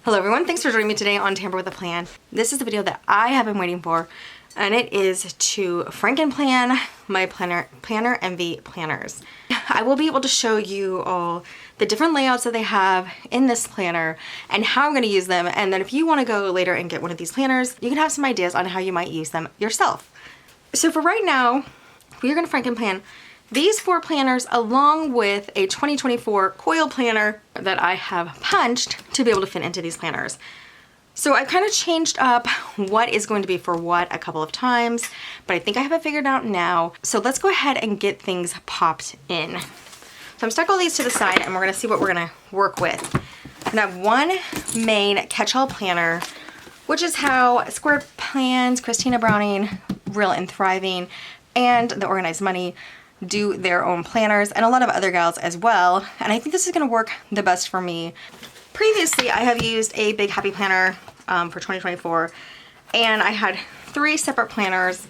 Hello everyone, thanks for joining me today on Tamper with a Plan. This is the video that I have been waiting for, and it is to FrankenPlan my planner MV planners. I will be able to show you all the different layouts that they have in this planner and how I'm going to use them, and then if you want to go later and get one of these planners, you can have some ideas on how you might use them yourself. So for right now, we're going to FrankenPlan these 4 planners along with a 2024 coil planner that I have punched to be able to fit into these planners. So I've kind of changed up what is going to be for what a couple of times, but I think I have it figured out now. So let's go ahead and get things popped in. So I'm stuck all these to the side and we're gonna see what we're gonna work with. We're gonna have one main catch-all planner, which is how Square Plans, Christina Browning, Real and Thriving, and The Organized Money do their own planners, and a lot of other gals as well. And I think this is gonna work the best for me. Previously, I have used a big happy planner for 2024, and I had 3 separate planners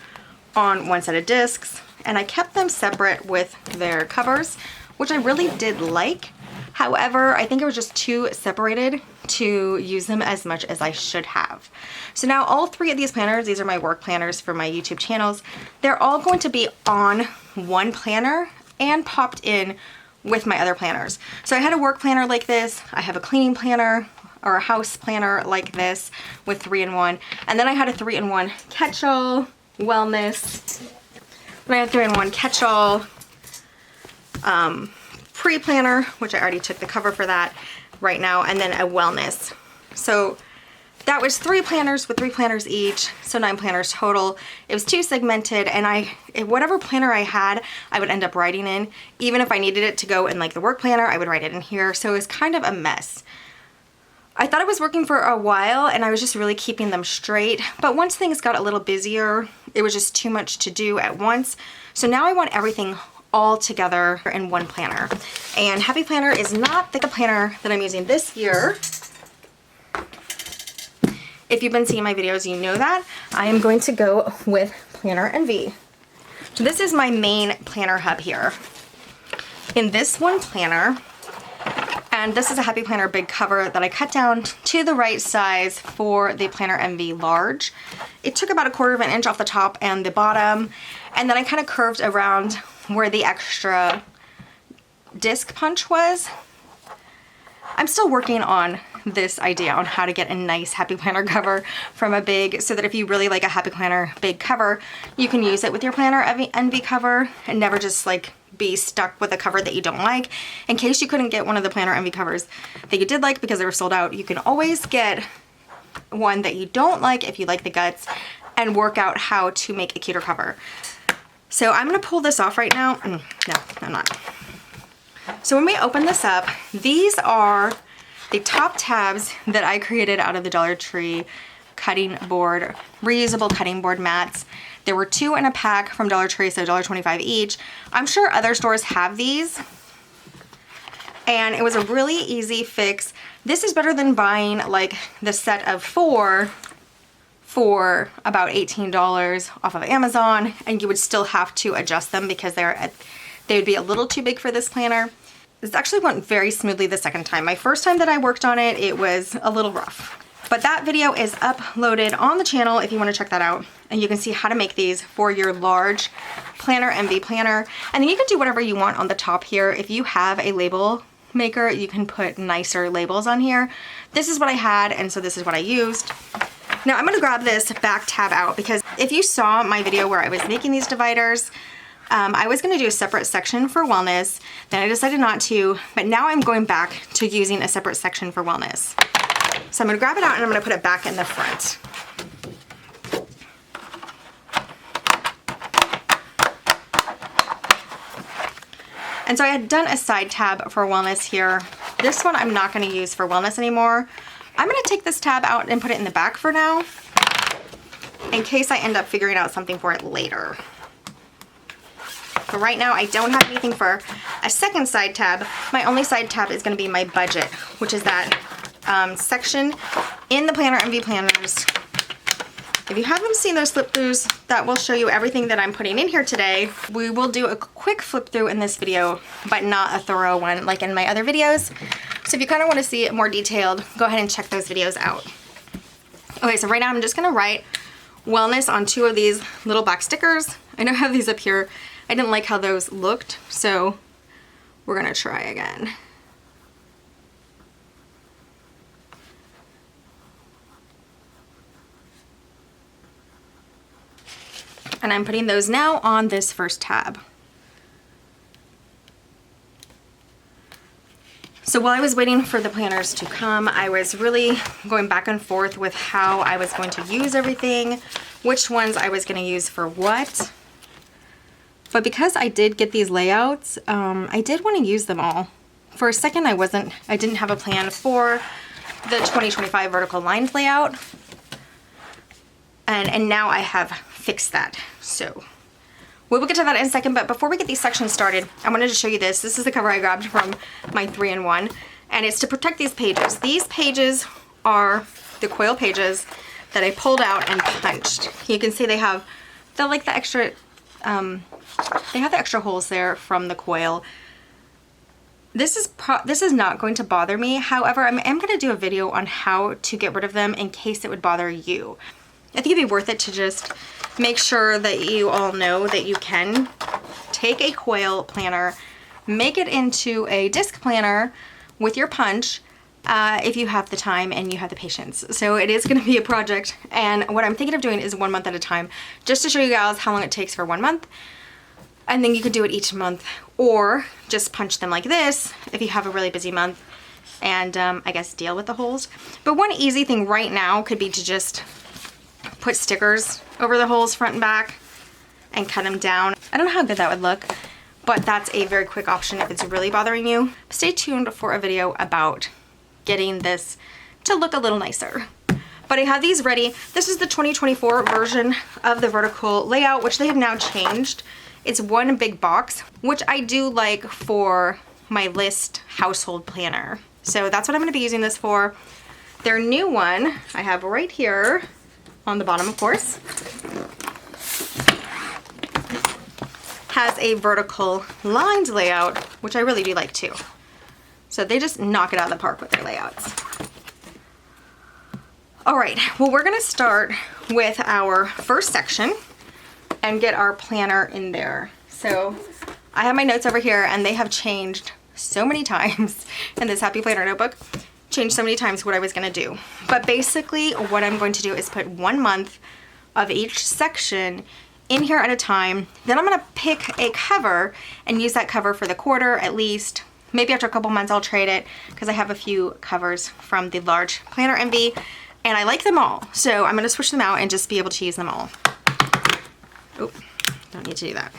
on one set of discs, and I kept them separate with their covers, which I really did like. However, I think it was just too separated to use them as much as I should have. So now all 3 of these planners, these are my work planners for my YouTube channels, they're all going to be on one planner and popped in with my other planners. So I had a work planner like this, I have a cleaning planner or a house planner like this with 3-in-1, and then I had a 3-in-1 catch-all, wellness, and I had 3-in-1 catch-all, pre-planner, which I already took the cover for that right now, and then a wellness. So that was 3 planners with 3 planners each, so 9 planners total. It was 2 segmented, and whatever planner I had, I would end up writing in. Even if I needed it to go in like the work planner, I would write it in here, so it was kind of a mess. I thought it was working for a while, and I was just really keeping them straight, but once things got a little busier, it was just too much to do at once. So now I want everything all together in one planner. And Happy Planner is not the planner that I'm using this year. If you've been seeing my videos, you know that. I am going to go with Planner MV. So this is my main planner hub here. In this one planner, and this is a Happy Planner big cover that I cut down to the right size for the Planner MV large. It took about 1/4 of an inch off the top and the bottom, and then I kind of curved around where the extra disc punch was. I'm still working on this idea on how to get a nice Happy Planner cover from a big, so that if you really like a Happy Planner big cover, you can use it with your Planner MV cover and never just like be stuck with a cover that you don't like. In case you couldn't get one of the Planner MV covers that you did like because they were sold out, you can always get one that you don't like if you like the guts and work out how to make a cuter cover. So I'm gonna pull this off right now. No, I'm not. So when we open this up, these are the top tabs that I created out of the Dollar Tree cutting board, reusable cutting board mats. There were 2 in a pack from Dollar Tree, so $1.25 each. I'm sure other stores have these, and it was a really easy fix. This is better than buying like the set of 4 for about $18 off of Amazon, and you would still have to adjust them because they would be a little too big for this planner. This actually went very smoothly the second time. My first time that I worked on it, it was a little rough. But that video is uploaded on the channel if you want to check that out, and you can see how to make these for your large Planner MV planner. And then you can do whatever you want on the top here. If you have a label maker, you can put nicer labels on here. This is what I had, and so this is what I used. Now I'm gonna grab this back tab out because if you saw my video where I was making these dividers, I was gonna do a separate section for wellness, then I decided not to, but now I'm going back to using a separate section for wellness. So I'm gonna grab it out and I'm gonna put it back in the front. And so I had done a side tab for wellness here. This one I'm not gonna use for wellness anymore. I'm gonna take this tab out and put it in the back for now, in case I end up figuring out something for it later. So right now I don't have anything for a second side tab. My only side tab is gonna be my budget, which is that section in the Planner MV planners. If you haven't seen those flip throughs, that will show you everything that I'm putting in here today. We will do a quick flip through in this video, but not a thorough one like in my other videos. So So if you kind of want to see it more detailed, go ahead and check those videos out. Okay, so right now I'm just gonna write wellness on 2 of these little black stickers. I know I have these up here. I didn't like how those looked, so we're gonna try again. And I'm putting those now on this first tab. So while I was waiting for the planners to come, I was really going back and forth with how I was going to use everything, which ones I was going to use for what. But because I did get these layouts, I did want to use them all. For a second, I didn't have a plan for the 2025 vertical lines layout. And now I have fixed that. So we will get to that in a second, but before we get these sections started, I wanted to show you this. This is the cover I grabbed from my 3-in-1, and it's to protect these pages. These pages are the coil pages that I pulled out and punched. You can see they have the extra, they have the extra holes there from the coil. This is not going to bother me. However, I am going to do a video on how to get rid of them in case it would bother you. I think it'd be worth it to just make sure that you all know that you can take a coil planner, make it into a disc planner with your punch if you have the time and you have the patience. So it is going to be a project, and what I'm thinking of doing is 1 month at a time, just to show you guys how long it takes for 1 month. And then you could do it each month, or just punch them like this if you have a really busy month, and I guess deal with the holes. But one easy thing right now could be to just put stickers over the holes front and back and cut them down. I don't know how good that would look, but that's a very quick option if it's really bothering you. Stay tuned for a video about getting this to look a little nicer. But I have these ready. This is the 2024 version of the vertical layout, which they have now changed. It's one big box, which I do like for my list household planner. So that's what I'm going to be using this for. Their new one I have right here on the bottom, of course, has a vertical lines layout, which I really do like too. So they just knock it out of the park with their layouts. All right, well, we're gonna start with our first section and get our planner in there. So I have my notes over here, and they have changed so many times in this Happy Planner notebook. Changed so many times what I was gonna do. But basically what I'm going to do is put 1 month of each section in here at a time. Then I'm gonna pick a cover and use that cover for the quarter at least. Maybe after a couple months I'll trade it, because I have a few covers from the large Planner Envy and I like them all. So I'm gonna switch them out and just be able to use them all. Oh, don't need to do that.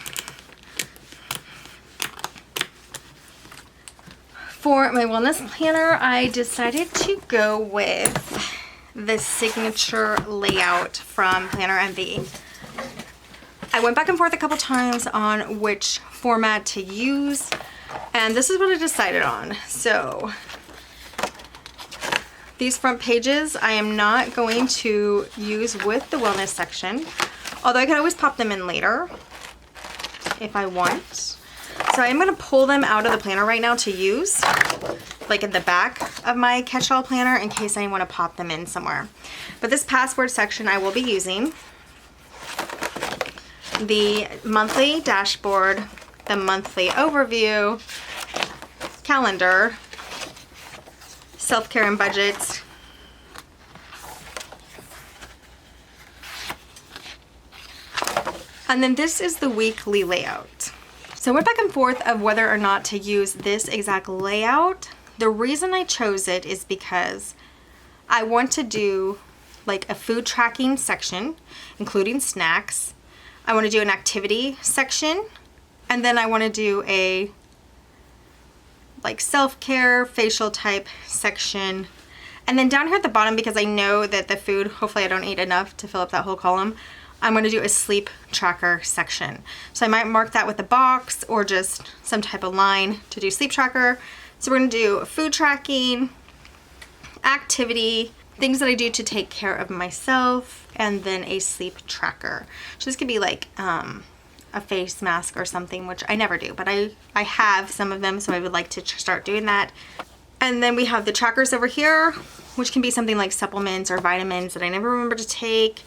For my wellness planner, I decided to go with the signature layout from Planner Envy. I went back and forth a couple times on which format to use, and this is what I decided on. So these front pages I am not going to use with the wellness section, although I can always pop them in later if I want. So I am going to pull them out of the planner right now to use, like in the back of my catch-all planner, in case I want to pop them in somewhere. But this password section I will be using the monthly dashboard, the monthly overview, calendar, self-care and budgets, and then this is the weekly layout. So I went back and forth of whether or not to use this exact layout. The reason I chose it is because I want to do like a food tracking section, including snacks. I want to do an activity section, and then I want to do a like self-care facial type section. And then down here at the bottom, because I know that the food, hopefully I don't eat enough to fill up that whole column, I'm going to do a sleep tracker section. So I might mark that with a box or just some type of line to do sleep tracker. So we're going to do food tracking, activity, things that I do to take care of myself, and then a sleep tracker. So this could be like a face mask or something, which I never do, but I have some of them, so I would like to start doing that. And then we have the trackers over here, which can be something like supplements or vitamins that I never remember to take.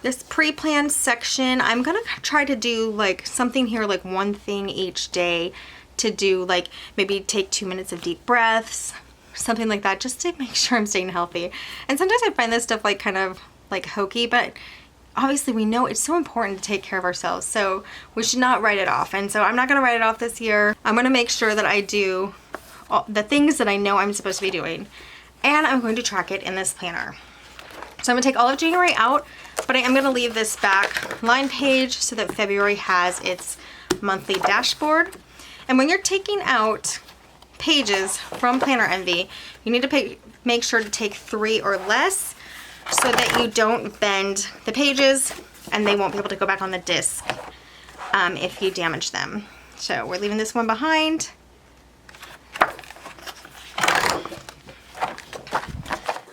This pre-planned section, I'm gonna try to do like something here, like one thing each day to do, like maybe take 2 minutes of deep breaths, something like that, just to make sure I'm staying healthy. And sometimes I find this stuff like kind of like hokey, but obviously we know it's so important to take care of ourselves, so we should not write it off. And so I'm not gonna write it off this year. I'm gonna make sure that I do all the things that I know I'm supposed to be doing, and I'm going to track it in this planner. So I'm gonna take all of January out, but I am gonna leave this back line page so that February has its monthly dashboard. And when you're taking out pages from Planner Envy, you need to make sure to take 3 or less so that you don't bend the pages and they won't be able to go back on the disc if you damage them. So we're leaving this one behind.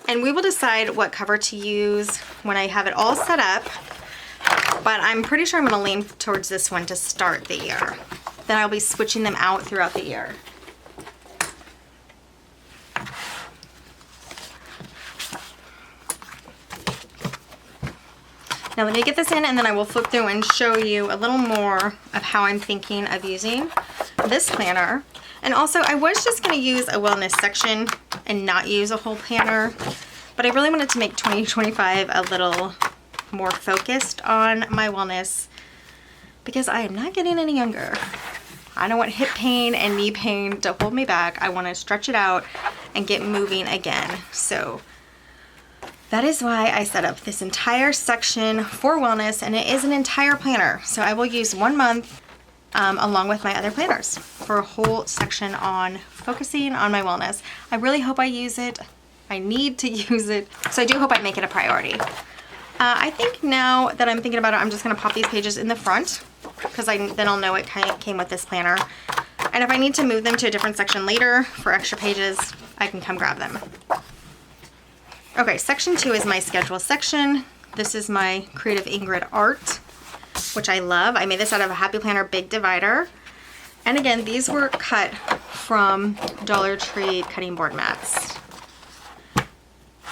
And we will decide what cover to use when I have it all set up, but I'm pretty sure I'm gonna lean towards this one to start the year. Then I'll be switching them out throughout the year. Now let me get this in, and then I will flip through and show you a little more of how I'm thinking of using this planner. And also, I was just going to use a wellness section and not use a whole planner, but I really wanted to make 2025 a little more focused on my wellness because I am not getting any younger. I don't want hip pain and knee pain to hold me back. I want to stretch it out and get moving again. So that is why I set up this entire section for wellness, and it is an entire planner. So I will use 1 month along with my other planners for a whole section on focusing on my wellness. I really hope I use it. I need to use it. So I do hope I make it a priority. I think now that I'm thinking about it, I'm just gonna pop these pages in the front because then I'll know it kind of came with this planner. And if I need to move them to a different section later for extra pages, I can come grab them. Okay, section 2 is my schedule section. This is my Creative Ingrid art, which I love. I made this out of a Happy Planner Big Divider. And again, these were cut from Dollar Tree cutting board mats.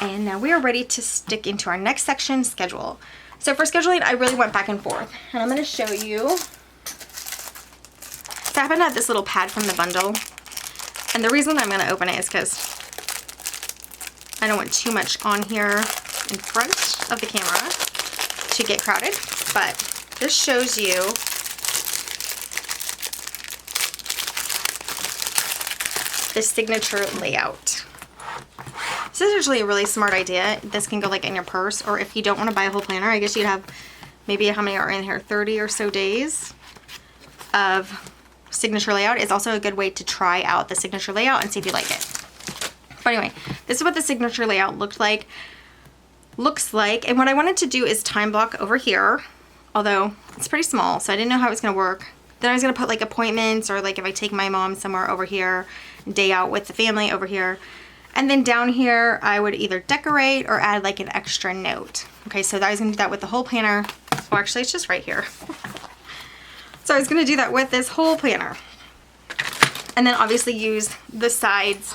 And now we are ready to stick into our next section, schedule. So for scheduling, I really went back and forth. And I'm gonna show you. So I happen to have this little pad from the bundle. And the reason I'm gonna open it is because I don't want too much on here in front of the camera to get crowded, but this shows you the signature layout. This is actually a really smart idea. This can go like in your purse, or if you don't want to buy a whole planner, I guess you'd have maybe how many are in here, 30 or so days of signature layout. Is also a good way to try out the signature layout and see if you like it. But anyway, this is what the signature layout looks like. And what I wanted to do is time block over here, although it's pretty small, so I didn't know how it was gonna work. Then I was gonna put like appointments, or like if I take my mom somewhere over here, day out with the family over here. And then down here, I would either decorate or add like an extra note. Okay, so I was gonna do that with the whole planner. Oh, actually it's just right here. So I was gonna do that with this whole planner. And then obviously use the sides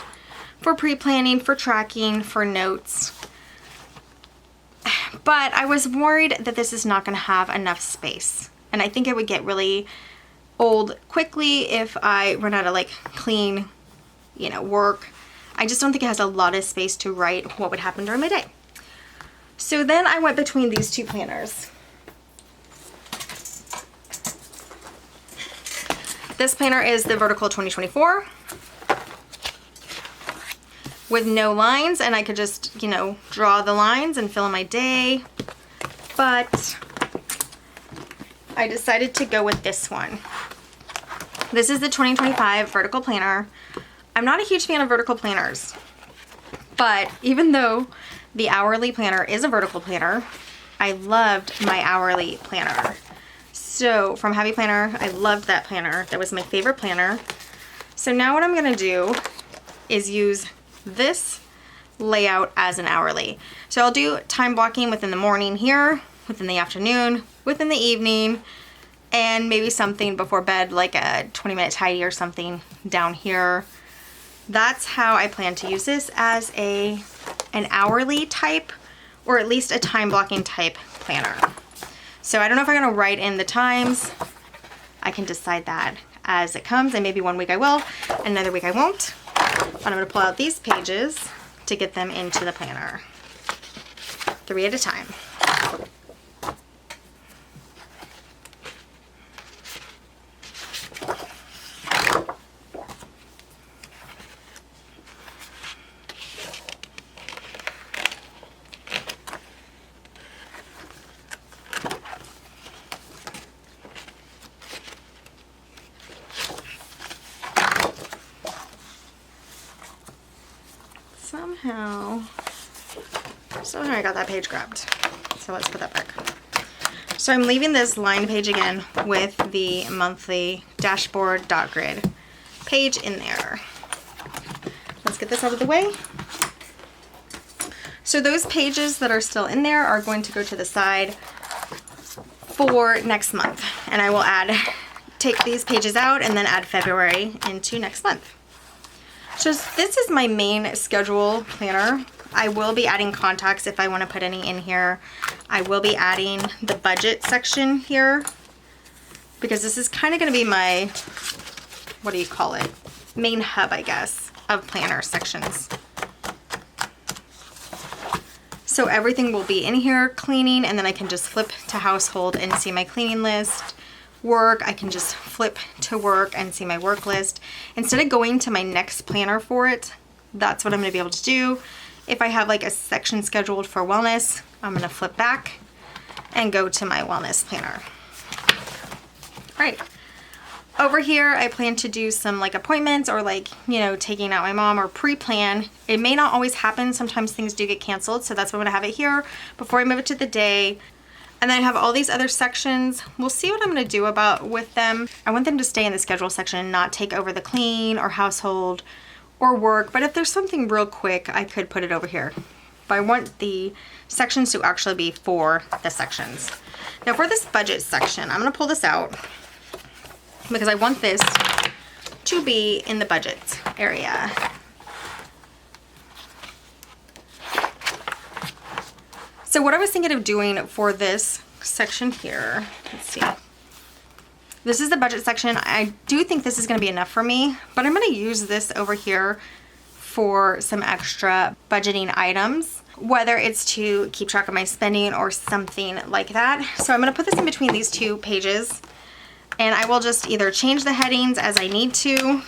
for pre-planning, for tracking, for notes. But I was worried that this is not gonna have enough space. And I think it would get really old quickly if I run out of like clean, work. I just don't think it has a lot of space to write what would happen during my day. So then I went between these two planners. This planner is the Vertical 2024 with no lines, and I could just, draw the lines and fill in my day. But I decided to go with this one. This is the 2025 Vertical Planner. I'm not a huge fan of vertical planners, but even though the hourly planner is a vertical planner, I loved my hourly planner. So from Happy Planner, I loved that planner. That was my favorite planner. So now what I'm gonna do is use this layout as an hourly. So I'll do time blocking within the morning here, within the afternoon, within the evening, and maybe something before bed, like a 20-minute tidy or something down here. That's how I plan to use this as an hourly type, or at least a time blocking type planner. So I don't know if I'm gonna write in the times. I can decide that as it comes, and maybe one week I will, another week I won't. But I'm gonna pull out these pages to get them into the planner, 3 at a time. Somehow I got that page grabbed. So let's put that back. So I'm leaving this line page again with the monthly dashboard dot grid page in there. Let's get this out of the way. So those pages that are still in there are going to go to the side for next month. And I will take these pages out and then add February into next month. So this is my main schedule planner. I will be adding contacts if I want to put any in here. I will be adding the budget section here because this is kind of going to be my, what do you call it? Main hub, I guess, of planner sections. So everything will be in here, cleaning, and then I can just flip to household and see my cleaning list. Work, I can just flip to work and see my work list. Instead of going to my next planner for it, that's what I'm going to be able to do. If I have like a section scheduled for wellness, I'm going to flip back and go to my wellness planner. All right. Over here, I plan to do some like appointments or like, you know, taking out my mom or pre-plan. It may not always happen. Sometimes things do get canceled. So that's why I'm going to have it here before I move it to the day. And then I have all these other sections. We'll see what I'm going to do with them. I want them to stay in the schedule section and not take over the clean or household or work. But if there's something real quick, I could put it over here. But I want the sections to actually be for the sections. Now for this budget section, I'm going to pull this out because I want this to be in the budget area. So what I was thinking of doing for this section here, let's see. This is the budget section. I do think this is going to be enough for me, but I'm going to use this over here for some extra budgeting items, whether it's to keep track of my spending or something like that. So I'm going to put this in between these two pages, and I will just either change the headings as I need to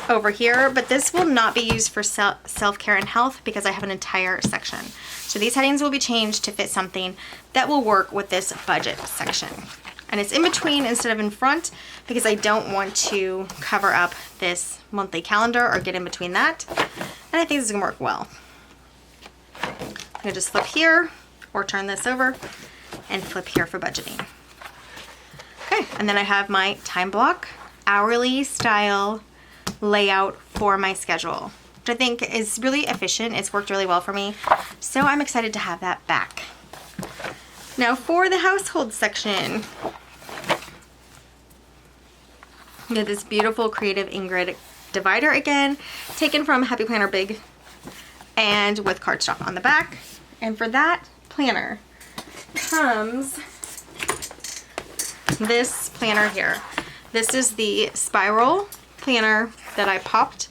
over here, but this will not be used for self-care and health because I have an entire section. So these headings will be changed to fit something that will work with this budget section. And it's in between instead of in front because I don't want to cover up this monthly calendar or get in between that. And I think this is gonna work well. I'm gonna just flip here or turn this over and flip here for budgeting. Okay, and then I have my time block, hourly style layout for my schedule, which I think is really efficient. It's worked really well for me. So I'm excited to have that back. Now for the household section, we have this beautiful Creative Ingrid divider again, taken from Happy Planner Big and with cardstock on the back. And for that planner comes this planner here. This is the spiral planner that I popped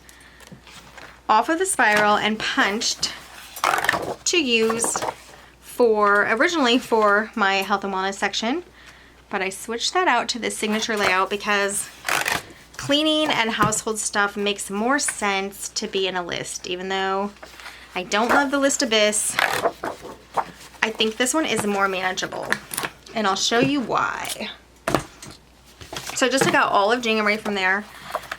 off of the spiral and punched to use originally for my health and wellness section, but I switched that out to the signature layout because cleaning and household stuff makes more sense to be in a list. Even though I don't love the list abyss, I think this one is more manageable, and I'll show you why. So I just took out all of January from there.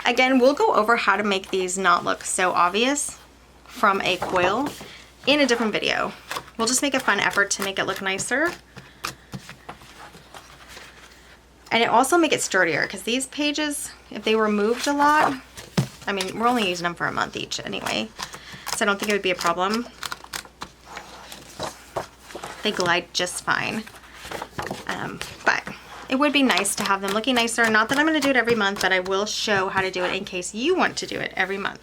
Again, we'll go over how to make these not look so obvious from a coil in a different video. We'll just make a fun effort to make it look nicer. And it also make it sturdier because these pages, if they were moved a lot, I mean, we're only using them for a month each anyway, so I don't think it would be a problem. They glide just fine. But it would be nice to have them looking nicer. Not that I'm going to do it every month, but I will show how to do it in case you want to do it every month.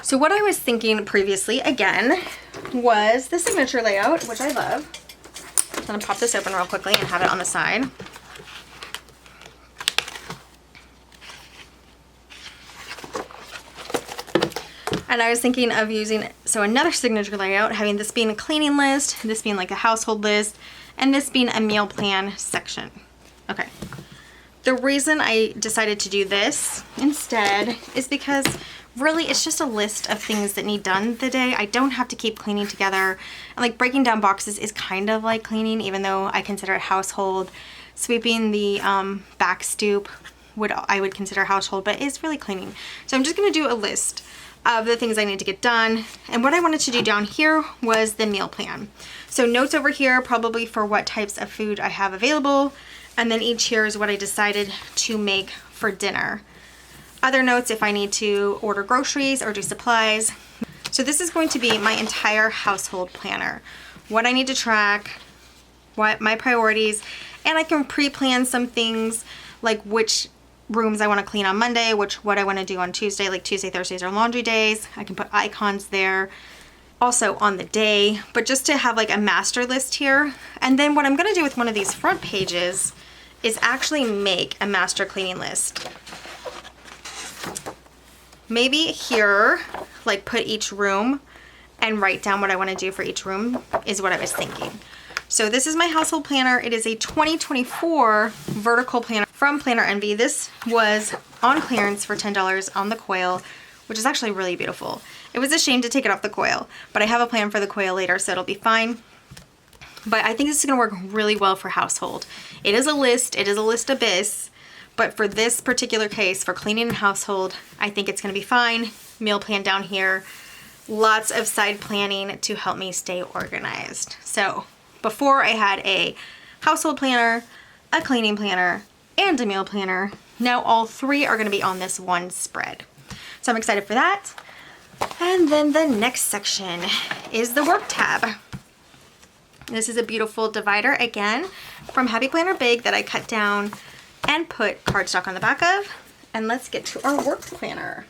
So what I was thinking previously, again, was the signature layout, which I love. I'm going to pop this open real quickly and have it on the side. And I was thinking of using, so another signature layout, having this being a cleaning list, this being like a household list, and this being a meal plan section. Okay. The reason I decided to do this instead is because really it's just a list of things that need done the day. I don't have to keep cleaning together. And like breaking down boxes is kind of like cleaning, even though I consider it household. Sweeping the back stoop I would consider household, but it's really cleaning. So I'm just going to do a list of the things I need to get done. And what I wanted to do down here was the meal plan. So notes over here probably for what types of food I have available, and then each here is what I decided to make for dinner. Other notes if I need to order groceries or do supplies. So this is going to be my entire household planner. What I need to track, what my priorities, and I can pre-plan some things like which rooms I want to clean on Monday, what I want to do on Tuesday, like Tuesday, Thursdays are laundry days. I can put icons there also on the day, but just to have like a master list here. And then what I'm going to do with one of these front pages is actually make a master cleaning list. Maybe here, like put each room and write down what I want to do for each room is what I was thinking. So this is my household planner. It is a 2024 vertical planner from Planner Envy. This was on clearance for $10 on the coil, which is actually really beautiful. It was a shame to take it off the coil, but I have a plan for the coil later, so it'll be fine. But I think this is going to work really well for household. It is a list abyss, but for this particular case, for cleaning and household, I think it's going to be fine. Meal plan down here. Lots of side planning to help me stay organized. So before I had a household planner, a cleaning planner, and a meal planner. Now all three are going to be on this one spread. So I'm excited for that. And then the next section is the work tab. This is a beautiful divider again from Happy Planner Big that I cut down and put cardstock on the back of. And let's get to our work planner.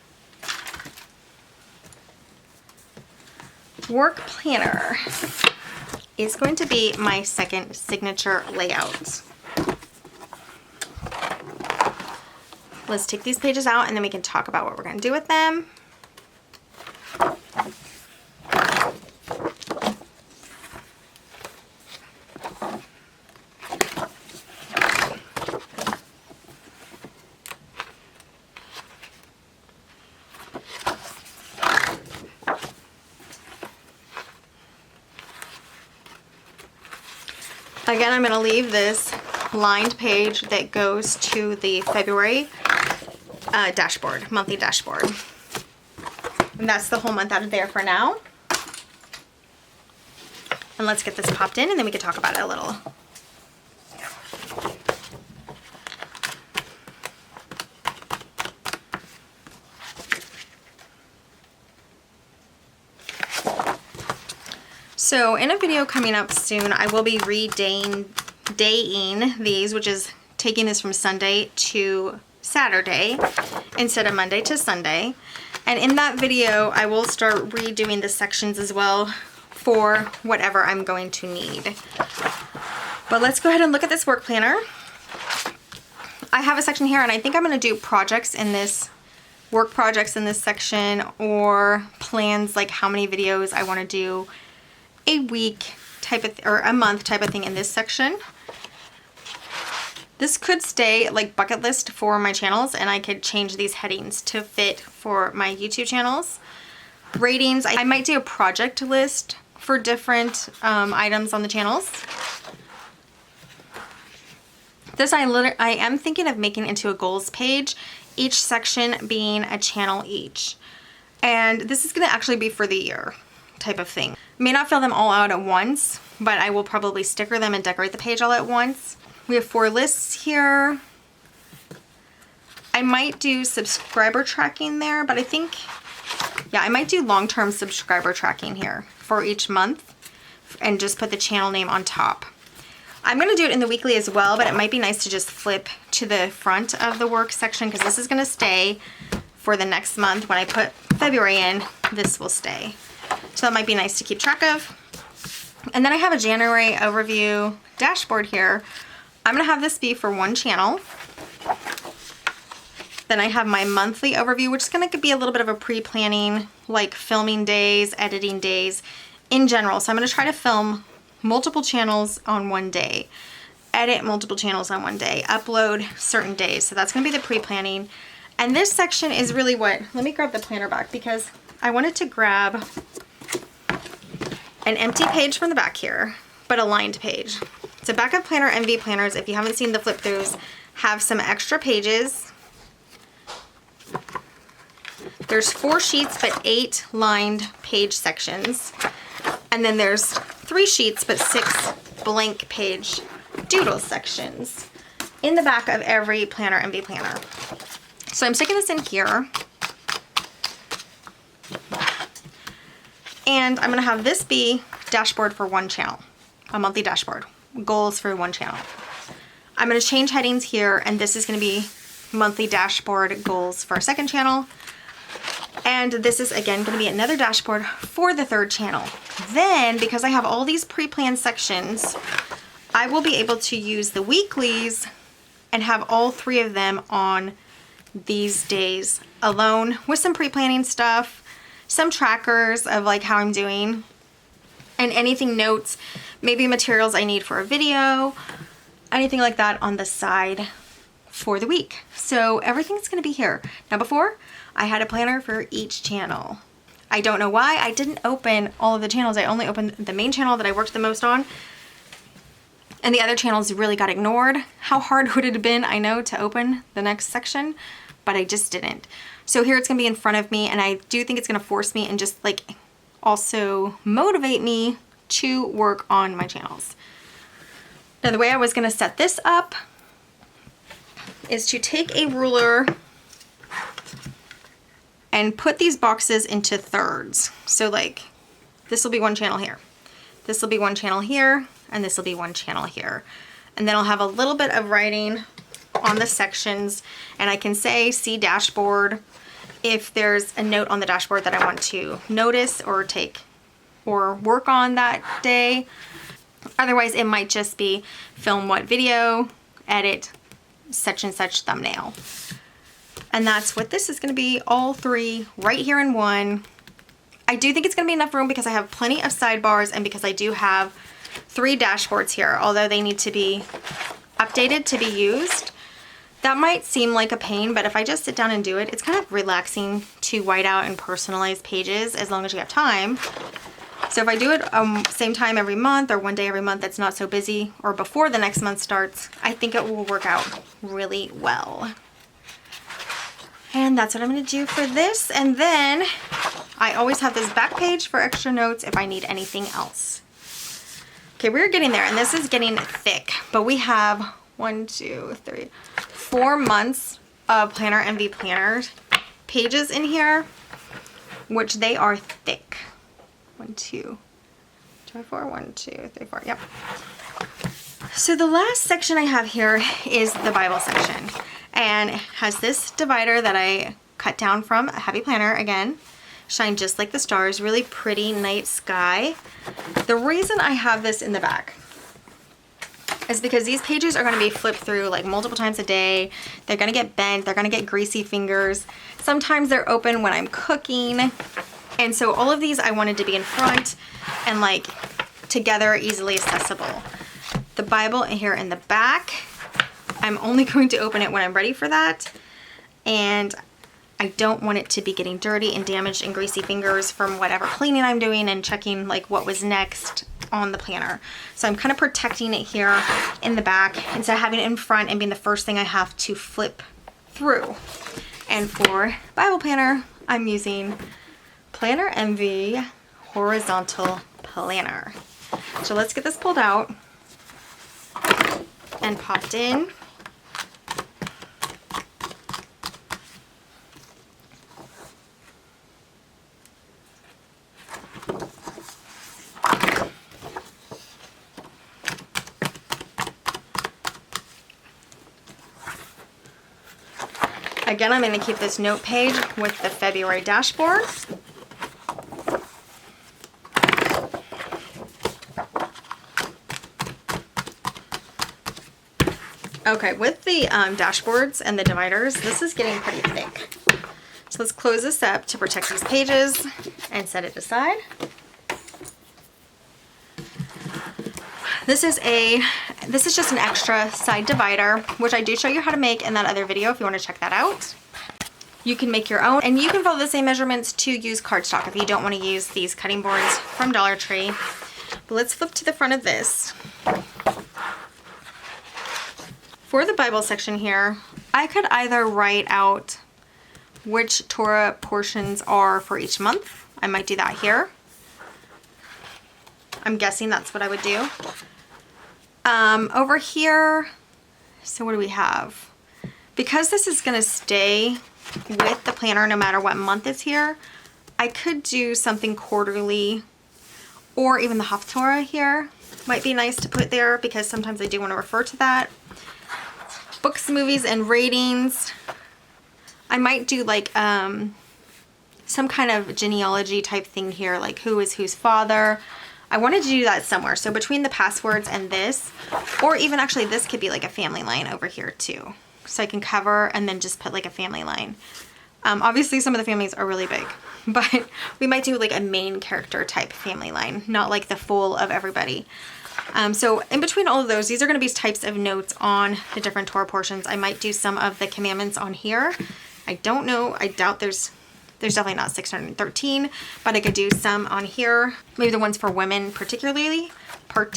Work planner is going to be my second signature layout. Let's take these pages out and then we can talk about what we're going to do with them. Again, I'm going to leave this lined page that goes to the February dashboard, monthly dashboard. And that's the whole month out of there for now. And let's get this popped in and then we can talk about it a little. So in a video coming up soon, I will be daying these, which is taking this from Sunday to Saturday instead of Monday to Sunday. And in that video, I will start redoing the sections as well for whatever I'm going to need. But let's go ahead and look at this work planner. I have a section here and I think I'm going to do projects in this, work projects in this section, or plans like how many videos I want to do a week type of or a month type of thing in this section. This could stay like bucket list for my channels and I could change these headings to fit for my YouTube channels. Ratings, I might do a project list for different items on the channels. This I am thinking of making into a goals page, each section being a channel each. And this is going to actually be for the year type of thing. May not fill them all out at once, but I will probably sticker them and decorate the page all at once. We have 4 lists here. I might do subscriber tracking there, but I think, yeah, I might do long-term subscriber tracking here for each month and just put the channel name on top. I'm going to do it in the weekly as well, but it might be nice to just flip to the front of the work section because this is going to stay for the next month. When I put February in, this will stay. So that might be nice to keep track of. And then I have a January overview dashboard here. I'm going to have this be for one channel. Then I have my monthly overview, which is going to be a little bit of a pre-planning, like filming days, editing days in general. So I'm going to try to film multiple channels on one day, edit multiple channels on one day, upload certain days. So that's going to be the pre-planning. And this section is really what, let me grab the planner back because I wanted to grab an empty page from the back here, but a lined page. So back of Planner MV planners, if you haven't seen the flip throughs, have some extra pages. There's 4 sheets, but 8 lined page sections. And then there's 3 sheets, but 6 blank page doodle sections in the back of every Planner MV planner. So I'm sticking this in here. And I'm gonna have this be dashboard for one channel, a monthly dashboard, goals for one channel. I'm gonna change headings here, and this is gonna be monthly dashboard goals for a second channel. And this is again gonna be another dashboard for the third channel. Then, because I have all these pre-planned sections, I will be able to use the weeklies and have all 3 of them on these days alone with some pre-planning stuff, some trackers of like how I'm doing, and anything notes, maybe materials I need for a video, anything like that on the side for the week. So everything's gonna be here. Now before, I had a planner for each channel. I don't know why I didn't open all of the channels. I only opened the main channel that I worked the most on, and the other channels really got ignored. How hard would it have been, I know, to open the next section, but I just didn't. So here it's gonna be in front of me, and I do think it's gonna force me and just like also motivate me to work on my channels. Now the way I was gonna set this up is to take a ruler and put these boxes into thirds. So like, this will be one channel here. This will be one channel here, and this will be one channel here. And then I'll have a little bit of writing on the sections, and I can say see dashboard if there's a note on the dashboard that I want to notice or take or work on that day. Otherwise it might just be film what video, edit such and such thumbnail. And that's what this is going to be, all 3 right here in one. I do think it's going to be enough room because I have plenty of sidebars and because I do have 3 dashboards here, although they need to be updated to be used. That might seem like a pain, but if I just sit down and do it, it's kind of relaxing to white out and personalize pages as long as you have time. So if I do it same time every month or one day every month that's not so busy or before the next month starts, I think it will work out really well. And that's what I'm going to do for this. And then I always have this back page for extra notes if I need anything else. Okay, we're getting there, and this is getting thick, but we have 1, 2, 3, 4 months of Planner MV planners pages in here, which they are thick. 1, 2, 3, 4, 1, 2, 3, 4, yep. So the last section I have here is the Bible section, and it has this divider that I cut down from a heavy planner again. Shine just like the stars, really pretty night sky. The reason I have this in the back is because these pages are going to be flipped through like multiple times a day. They're going to get bent, they're going to get greasy fingers. Sometimes they're open when I'm cooking. And so all of these I wanted to be in front and like together, easily accessible. The Bible here in the back, I'm only going to open it when I'm ready for that. And I don't want it to be getting dirty and damaged and greasy fingers from whatever cleaning I'm doing and checking like what was next on the planner. So I'm kind of protecting it here in the back instead of having it in front and being the first thing I have to flip through. And for Bible planner, I'm using Planner MV Horizontal Planner. So let's get this pulled out and popped in. Again, I'm going to keep this note page with the February dashboard. Okay, with the dashboards and the dividers, this is getting pretty thick. So let's close this up to protect these pages and set it aside. This is just an extra side divider, which I do show you how to make in that other video if you want to check that out. You can make your own, and you can follow the same measurements to use cardstock if you don't want to use these cutting boards from Dollar Tree. But let's flip to the front of this. For the Bible section here, I could either write out which Torah portions are for each month. I might do that here. I'm guessing that's what I would do. Over here, so what do we have? Because this is going to stay with the planner no matter what month it's here, I could do something quarterly, or even the Haftorah here might be nice to put there because sometimes I do want to refer to that. Books, movies, and ratings. I might do like some kind of genealogy type thing here, like who is whose father. I wanted to do that somewhere. So between the passwords and this, or even actually this could be like a family line over here too. So I can cover and then just put like a family line. Obviously some of the families are really big, but we might do like a main character type family line, not like the full of everybody. So in between all of those, these are going to be types of notes on the different Torah portions. I might do some of the commandments on here. I don't know. I doubt there's definitely not 613, but I could do some on here. Maybe the ones for women particularly, or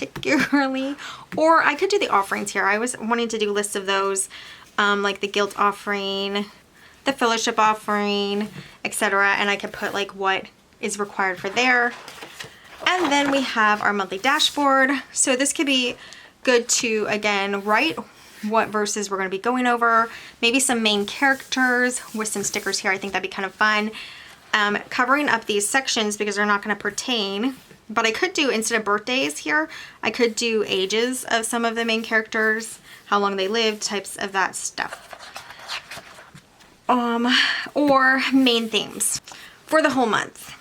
I could do the offerings here. I was wanting to do lists of those, like the guilt offering, the fellowship offering, etc. And I could put like what is required for there. And then we have our monthly dashboard. So this could be good to, again, write what verses we're going to be going over, maybe some main characters with some stickers here. I think that'd be kind of fun. Covering up these sections because they're not going to pertain, but I could do, instead of birthdays here, I could do ages of some of the main characters, how long they lived, types of that stuff. Or main themes for the whole month.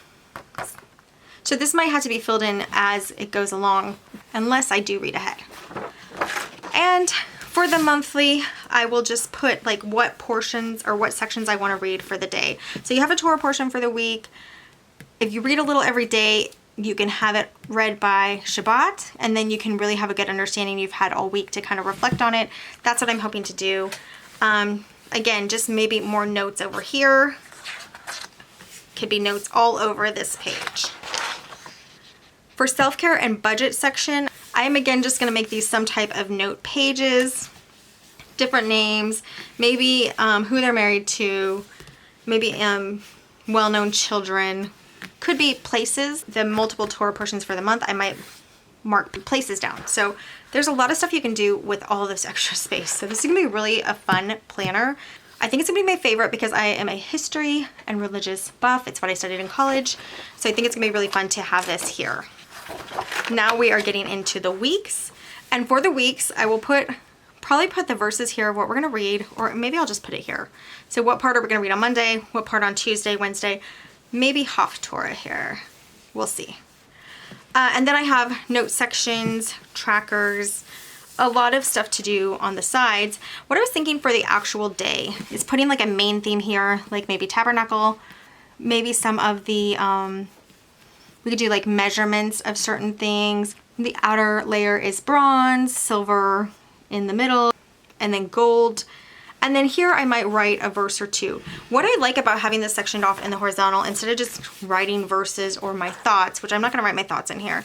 So this might have to be filled in as it goes along, unless I do read ahead. And for the monthly, I will just put like what portions or what sections I want to read for the day. So you have a Torah portion for the week. If you read a little every day, you can have it read by Shabbat, and then you can really have a good understanding you've had all week to kind of reflect on it. That's what I'm hoping to do. Again, just maybe more notes over here. Could be notes all over this page. For self-care and budget section, I am again just going to make these some type of note pages, different names, maybe who they're married to, maybe well-known children, could be places, the multiple Torah portions for the month. I might mark places down. So there's a lot of stuff you can do with all this extra space. So this is going to be really a fun planner. I think it's going to be my favorite because I am a history and religious buff. It's what I studied in college. So I think it's going to be really fun to have this here. Now we are getting into the weeks, and for the weeks I will probably put the verses here of what we're going to read, or maybe I'll just put it here. So what part are we going to read on Monday, what part on Tuesday, Wednesday, maybe Haftorah here. We'll see. And then I have note sections, trackers, a lot of stuff to do on the sides. What I was thinking for the actual day is putting like a main theme here, like maybe tabernacle, maybe some of the we could do like measurements of certain things. The outer layer is bronze, silver in the middle, and then gold. And then here I might write a verse or two. What I like about having this sectioned off in the horizontal, instead of just writing verses or my thoughts, which I'm not gonna write my thoughts in here.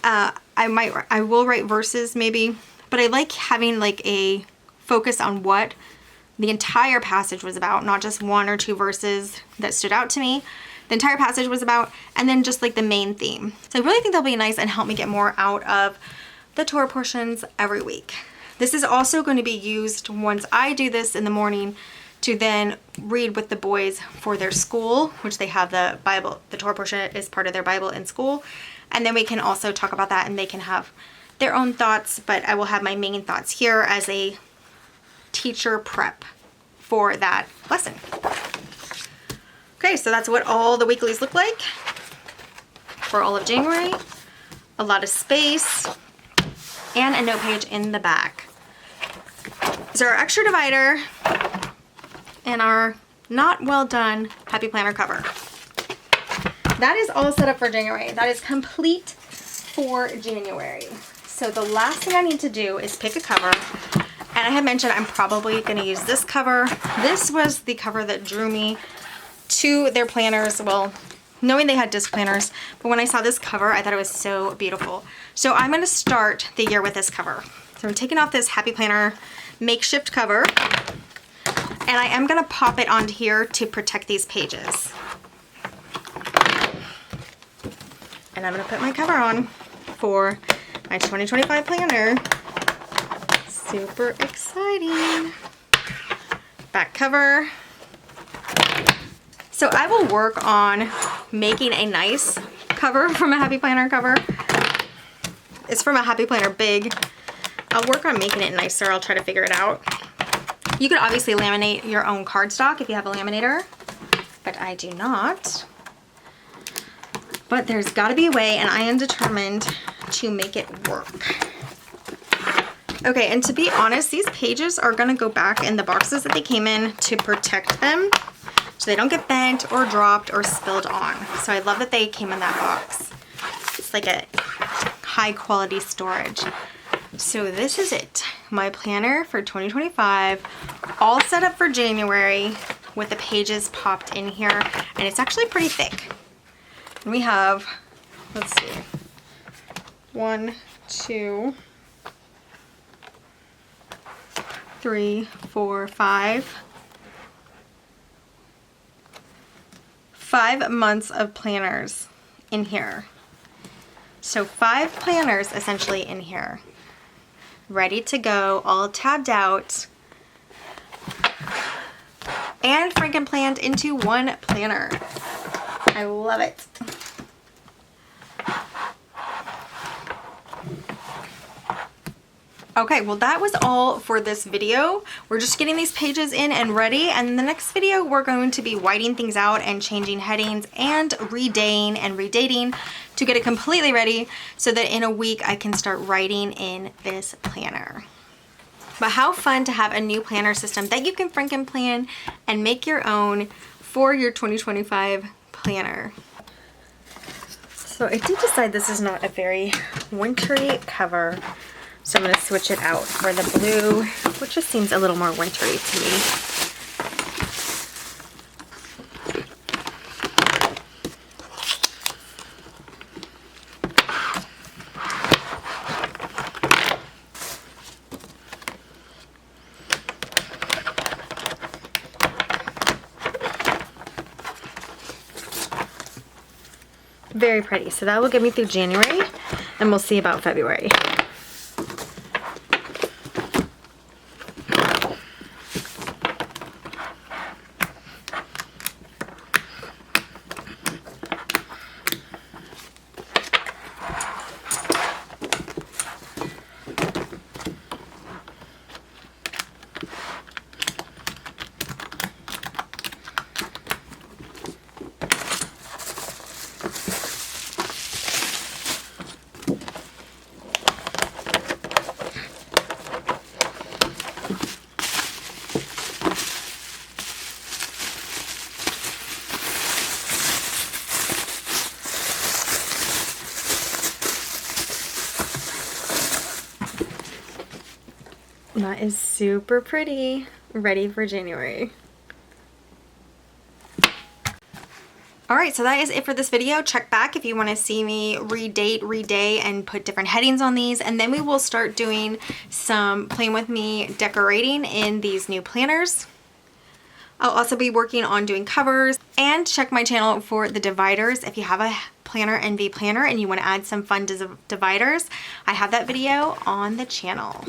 I will write verses maybe, but I like having like a focus on what the entire passage was about, not just one or two verses that stood out to me. The entire passage was about, and then just like the main theme. So I really think that'll be nice and help me get more out of the Torah portions every week. This is also going to be used once I do this in the morning to then read with the boys for their school, which they have the Bible, the Torah portion is part of their Bible in school. And then we can also talk about that and they can have their own thoughts, but I will have my main thoughts here as a teacher prep for that lesson. Okay, so that's what all the weeklies look like for all of January. A lot of space and a note page in the back. So our extra divider and our not well done Happy Planner cover. That is all set up for January. That is complete for January. So the last thing I need to do is pick a cover. And I had mentioned I'm probably going to use this cover. This was the cover that drew me to their planners. Well, knowing they had disc planners, but when I saw this cover, I thought it was so beautiful. So I'm going to start the year with this cover. So I'm taking off this Happy Planner makeshift cover, and I am going to pop it onto here to protect these pages. And I'm going to put my cover on for my 2025 planner. Super exciting. Back cover. So I will work on making a nice cover from a Happy Planner cover. It's from a Happy Planner Big. I'll work on making it nicer. I'll try to figure it out. You could obviously laminate your own cardstock if you have a laminator, but I do not. But there's got to be a way, and I am determined to make it work. Okay, and to be honest, these pages are going to go back in the boxes that they came in to protect them so they don't get bent or dropped or spilled on. So I love that they came in that box. It's like a high quality storage. So this is it. My planner for 2025, all set up for January with the pages popped in here, and it's actually pretty thick. And we have, let's see, 1, 2, 3, 4, 5. 5 months of planners in here. So 5 planners essentially in here. Ready to go, all tabbed out. And FrankenPlanned into one planner. I love it. Okay, well that was all for this video. We're just getting these pages in and ready, and in the next video we're going to be whiting things out and changing headings and redaying and redating to get it completely ready so that in a week I can start writing in this planner. But how fun to have a new planner system that you can FrankenPlan and make your own for your 2025 planner. So I did decide this is not a very wintry cover. So I'm going to switch it out for the blue, which just seems a little more wintry to me. Very pretty. So that will get me through January, and we'll see about February. That is super pretty. Ready for January. Alright, so that is it for this video. Check back if you want to see me redate, reday, and put different headings on these. And then we will start doing some playing with me decorating in these new planners. I'll also be working on doing covers, and check my channel for the dividers. If you have a Planner NV planner and you want to add some fun dividers, I have that video on the channel.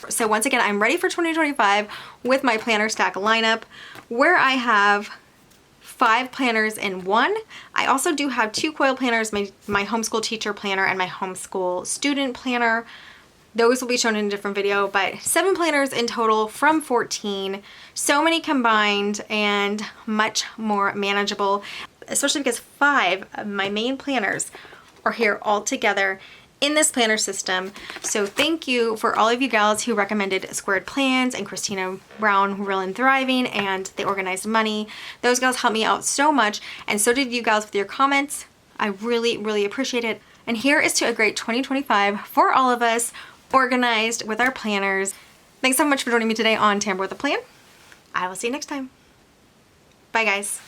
So once again, I'm ready for 2025 with my planner stack lineup where I have 5 planners in one. I also do have 2 coil planners, my homeschool teacher planner and my homeschool student planner. Those will be shown in a different video, but 7 planners in total from 14. So many combined and much more manageable, especially because 5 of my main planners are here all together in this planner system. So thank you for all of you gals who recommended Squared Plans and Christina Brown Real and Thriving and The Organized Money. Those gals helped me out so much, and so did you gals with your comments. I really, really appreciate it. And here is to a great 2025 for all of us, organized with our planners. Thanks so much for joining me today on Tamper with a Plan. I will see you next time. Bye guys.